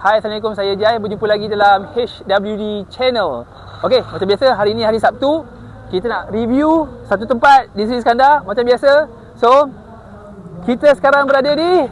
Hai, Assalamualaikum. Saya Jai. Berjumpa lagi dalam HWD Channel. Okey, macam biasa hari ni hari Sabtu, kita nak review satu tempat di Seri Iskandar macam biasa. So, kita sekarang berada di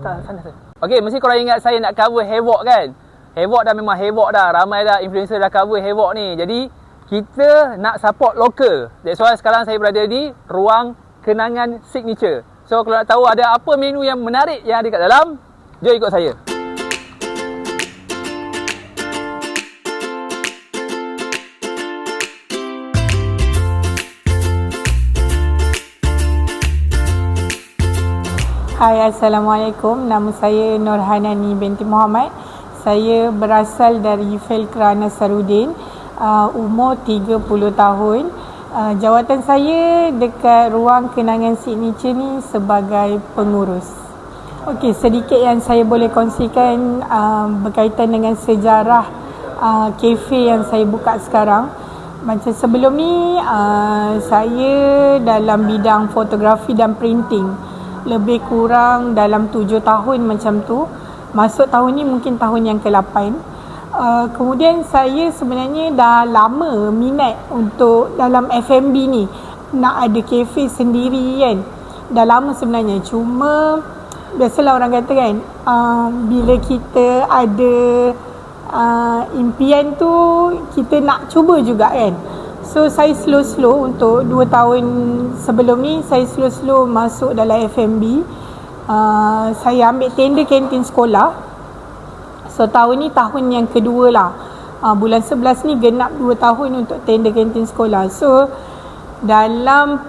sana. Okey, mesti korang ingat saya nak cover Havoc kan? Havoc dah memang Havoc dah. Ramai dah influencer dah cover Havoc ni. Jadi, kita nak support lokal. That's why sekarang saya berada di Ruang Kenangan Signature. So, kalau nak tahu ada apa menu yang menarik yang ada kat dalam, jom ikut saya. Hai, Assalamualaikum. Nama saya Nurhanani binti Muhammad. Saya berasal dari Felkra Nasaruddin. Umur 30 tahun. Jawatan saya dekat Ruang Kenangan Signature ni sebagai pengurus. Okey, sedikit yang saya boleh kongsikan berkaitan dengan sejarah kafe yang saya buka sekarang. Macam sebelum ni, saya dalam bidang fotografi dan printing. Lebih kurang dalam 7 tahun macam tu. Masuk tahun ni mungkin tahun yang ke-8. Kemudian saya sebenarnya dah lama minat untuk dalam F&B ni. Nak ada kafe sendiri kan. Dah lama sebenarnya. Cuma biasalah orang kata kan, bila kita ada impian tu, kita nak cuba juga kan. So saya slow-slow untuk 2 tahun sebelum ni, saya slow-slow masuk dalam F&B. Saya ambil tender kantin sekolah. So tahun ni tahun yang kedua lah. Bulan 11 ni genap 2 tahun untuk tender kantin sekolah. So dalam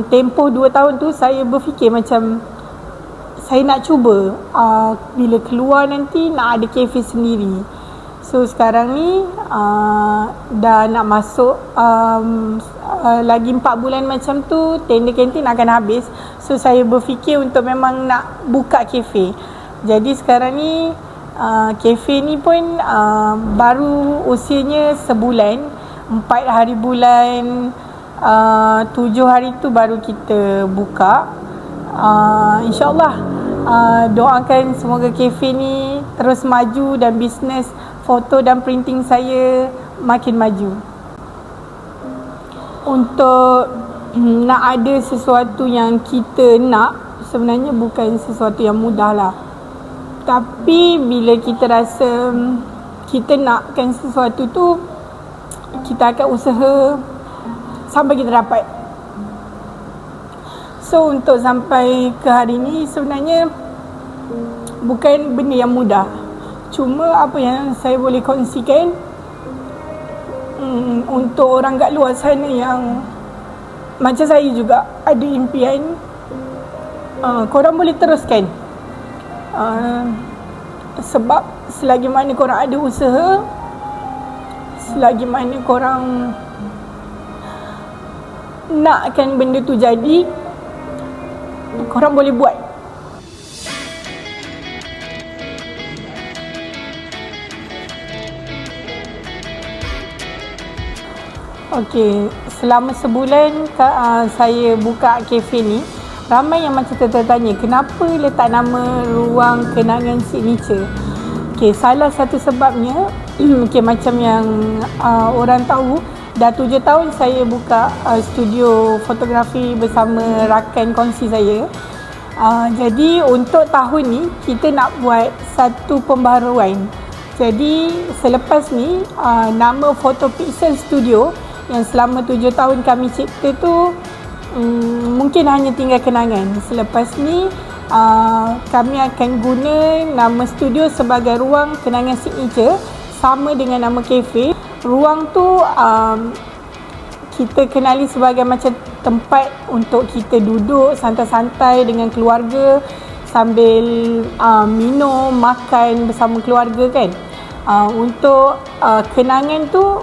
tempoh 2 tahun tu, saya berfikir macam saya nak cuba bila keluar nanti nak ada kafe sendiri. So sekarang ni dah nak masuk lagi 4 bulan macam tu, tender kantin akan habis. So saya berfikir untuk memang nak buka kafe. Jadi sekarang ni kafe ni pun baru usianya sebulan. 4 hari bulan 7 hari tu baru kita buka. InsyaAllah doakan semoga kafe ni terus maju dan bisnes foto dan printing saya makin maju. Untuk nak ada sesuatu yang kita nak, sebenarnya bukan sesuatu yang mudah lah. Tapi bila kita rasa kita nakkan sesuatu tu, kita akan usaha sampai kita dapat. So untuk sampai ke hari ni sebenarnya bukan benda yang mudah. Cuma apa yang saya boleh kongsikan untuk orang kat luar sana yang macam saya juga ada impian, korang boleh teruskan. Sebab selagi mana korang ada usaha, selagi mana korang nakkan benda tu jadi, korang boleh buat. Okey, selama sebulan saya buka kafe ni, ramai yang macam tertanya, kenapa letak nama Ruang Kenangan Signature? Okay, salah satu sebabnya, okay, macam yang orang tahu, dah 7 tahun saya buka studio fotografi bersama rakan kongsi saya. Jadi untuk tahun ni, kita nak buat satu pembaharuan. Jadi selepas ni, nama Photopixel Studio yang selama 7 tahun kami cipta tu, mungkin hanya tinggal kenangan. Selepas ni kami akan guna nama studio sebagai Ruang Kenangan Signature, sama dengan nama kafe. Ruang tu kita kenali sebagai macam tempat untuk kita duduk santai-santai dengan keluarga sambil minum, makan bersama keluarga kan. Untuk kenangan tu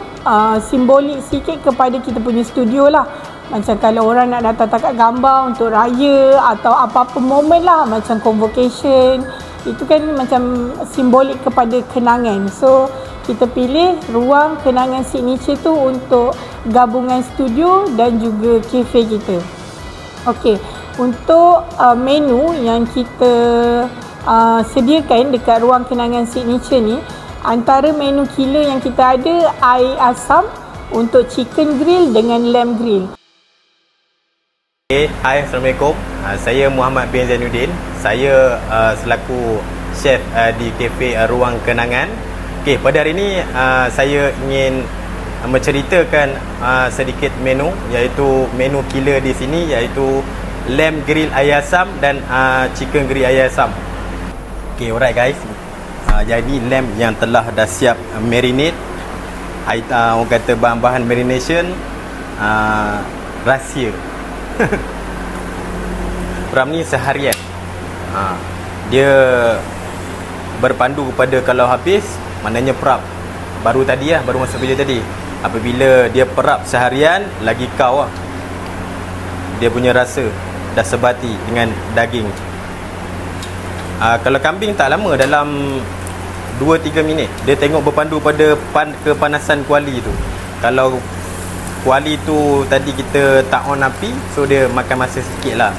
simbolik sikit kepada kita punya studio lah. Macam kalau orang nak datang takat gambar untuk raya atau apa-apa momen lah, macam convocation, itu kan macam simbolik kepada kenangan. So kita pilih Ruang Kenangan Signature tu untuk gabungan studio dan juga kafe kita. Okey, Untuk menu yang kita sediakan dekat ruang kenangan signature ni, antara menu killer yang kita ada air asam untuk chicken grill dengan lamb grill. Hai, Assalamualaikum. Saya Muhammad bin Zainuddin. Saya selaku chef di kafe Ruang Kenangan. Okey, pada hari ini saya ingin menceritakan sedikit menu, iaitu menu killer di sini, iaitu lamb grill air asam dan chicken grill air asam. Okey, alright guys. Jadi lamb yang telah dah siap marinate, orang kata bahan-bahan marination rahsia. Ram ni seharian. Dia berpandu kepada kalau habis, maknanya perap. Baru masuk video tadi. Apabila dia perap seharian, lagi kau lah. Dia punya rasa dah sebati dengan daging. Kalau kambing tak lama, dalam 2-3 minit. Dia tengok berpandu pada kepanasan kuali tu. Kalau kuali tu tadi kita tak on api, so dia makan masa sikit lah.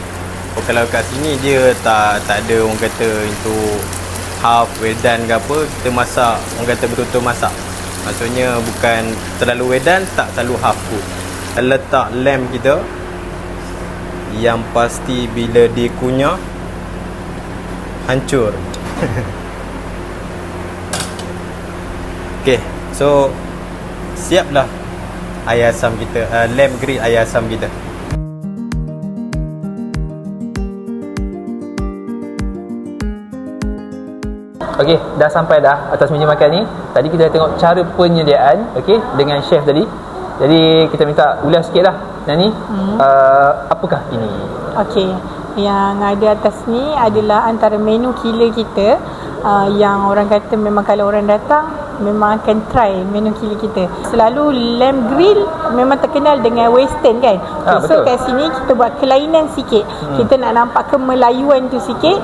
Kalau kat sini dia tak ada orang kata itu half well done ke apa. Kita masak, orang kata betul-betul masak. Maksudnya bukan terlalu well done, tak terlalu half cook. Letak lamb kita, yang pasti bila dikunyah hancur. Okay, so siaplah air asam kita, lamb grill air asam kita. Okey, dah sampai dah atas meja makan ni. Tadi kita dah tengok cara penyediaan, okey, dengan chef tadi. Jadi kita minta ulas sikitlah. Nani, apakah ini? Okey, yang ada atas ni adalah antara menu killer kita, yang orang kata memang kalau orang datang memang akan try menu killer kita. Selalu lamb grill memang terkenal dengan western kan. So kat sini kita buat kelainan sikit. Kita nak nampak kemelayuan tu sikit.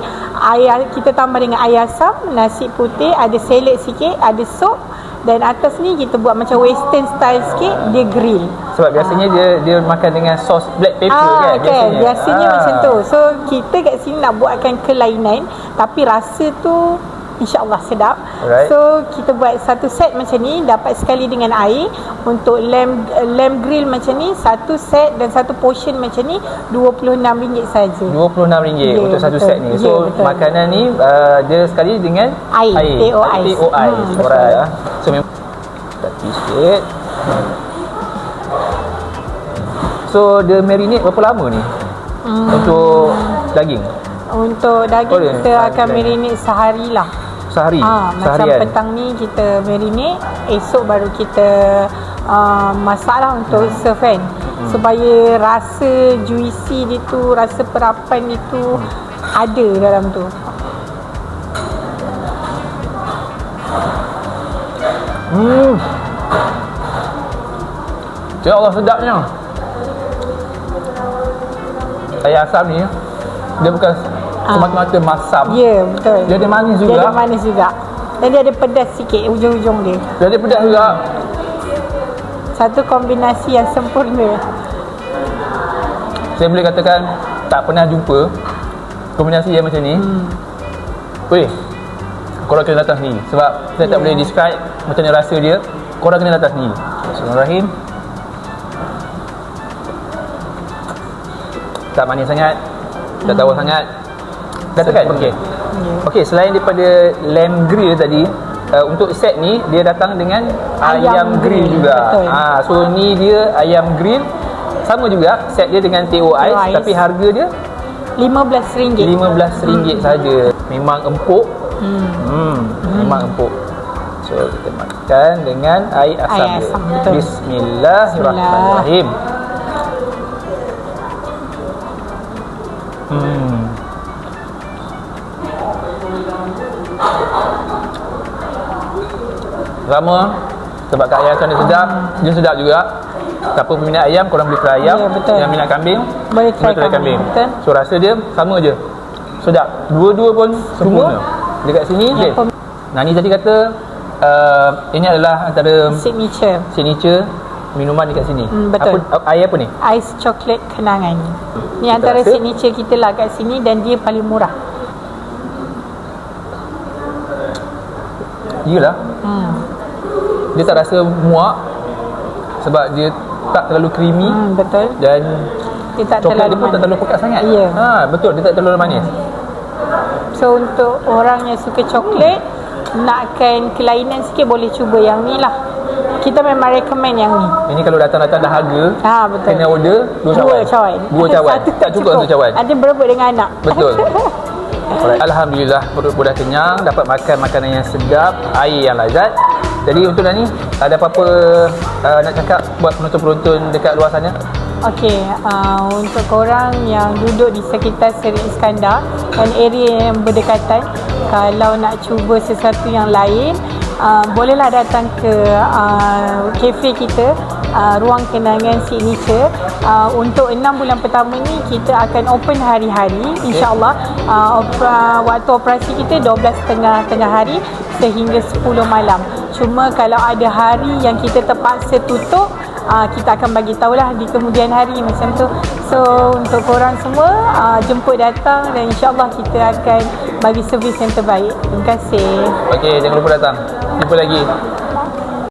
Kita tambah dengan air asam, nasi putih, ada salad sikit, ada sup. Dan atas ni kita buat macam western style sikit, dia grill. Sebab biasanya dia makan dengan sos black pepper kan biasanya macam tu. So kita kat sini nak buatkan kelainan, tapi rasa tu insya-Allah sedap. Alright. So kita buat satu set macam ni, dapat sekali dengan air. Untuk lamb grill macam ni, satu set dan satu portion macam ni RM26 saja. RM26 untuk satu set ni. So makanan ni dia sekali dengan air. TO ais. Alright. So memang tapi sikit. So dia marinate berapa lama ni? Untuk daging? Untuk daging kita akan marinate sehari lah. Sehari? Macam petang ni kita marinate, esok baru kita masak lah untuk serve kan. Supaya rasa juicy dia tu, rasa perapan itu ada dalam tu. Ya Allah, sedapnya. Air asam ni dia bukan semata-mata masam. Ya, betul. Dia ada manis juga. Dia ada manis juga. Dan dia ada pedas sikit ujung-ujung dia. Dia ada pedas juga. Satu kombinasi yang sempurna. Saya boleh katakan tak pernah jumpa kombinasi yang macam ni. Weh, korang kena datang sini. Sebab saya tak boleh describe macam mana rasa dia. Korang kena datang sini. Bismillahirrahmanirrahim. Tak manis sangat, tak tawa sangat. Katakan, okey. Okey, selain daripada lamb grill tadi, untuk set ni dia datang dengan ayam grill juga. So ni dia ayam grill. Sama juga set dia dengan TO ais, tapi harga dia RM15. RM15 saja. Memang empuk. Memang empuk. So kita makan dengan air asam dia. Bismillahirrahmanirrahim. Sama, sebab kat ayam sana sedap, dia sedap juga. Siapa peminat ayam, korang boleh try ayam. Yang minat kambing, boleh try kambing. So rasa dia sama je, sedap. Dua-dua pun sempurna. Dekat sini Nani tadi kata ini adalah antara signature minuman dekat sini. Betul. Air apa ni? Ais coklat kenangan. Ni antara rasa? signature kita lah kat sini dan dia paling murah. Yelah. Dia tak rasa muak sebab dia tak terlalu creamy. Betul. Dan Dia tak coklat terlalu dia pun tak terlalu pekat sangat. Ya. Betul, dia tak terlalu manis. So untuk orang yang suka coklat, nakkan kelainan sikit boleh cuba yang ni lah. Kita memang recommend yang ni. Ini kalau datang-datang dah harga, Betul. kena order 2 cawan. 2 cawan. Satu Tak cukup 1 cawan. Ada berebut dengan anak. Betul. Alright. Alhamdulillah, perut pun dah kenyang, dapat makan makanan yang sedap, air yang lazat. Jadi untuk Dani, ada apa-apa nak cakap buat penonton-penonton dekat luar sana? Okey, untuk korang yang duduk di sekitar Seri Iskandar dan area yang berdekatan, kalau nak cuba sesuatu yang lain, bolehlah datang ke kafe kita, Ruang Kenangan Signature. Untuk 6 bulan pertama ni kita akan open hari-hari, insya-Allah. Waktu operasi kita 12.30 tengah hari sehingga 10 malam. Cuma kalau ada hari yang kita terpaksa tutup, kita akan bagi tahulah di kemudian hari macam tu. So untuk korang semua, jemput datang dan insya-Allah kita akan bagi servis yang terbaik. Terima kasih. Okey, jangan lupa datang. Jumpa lagi.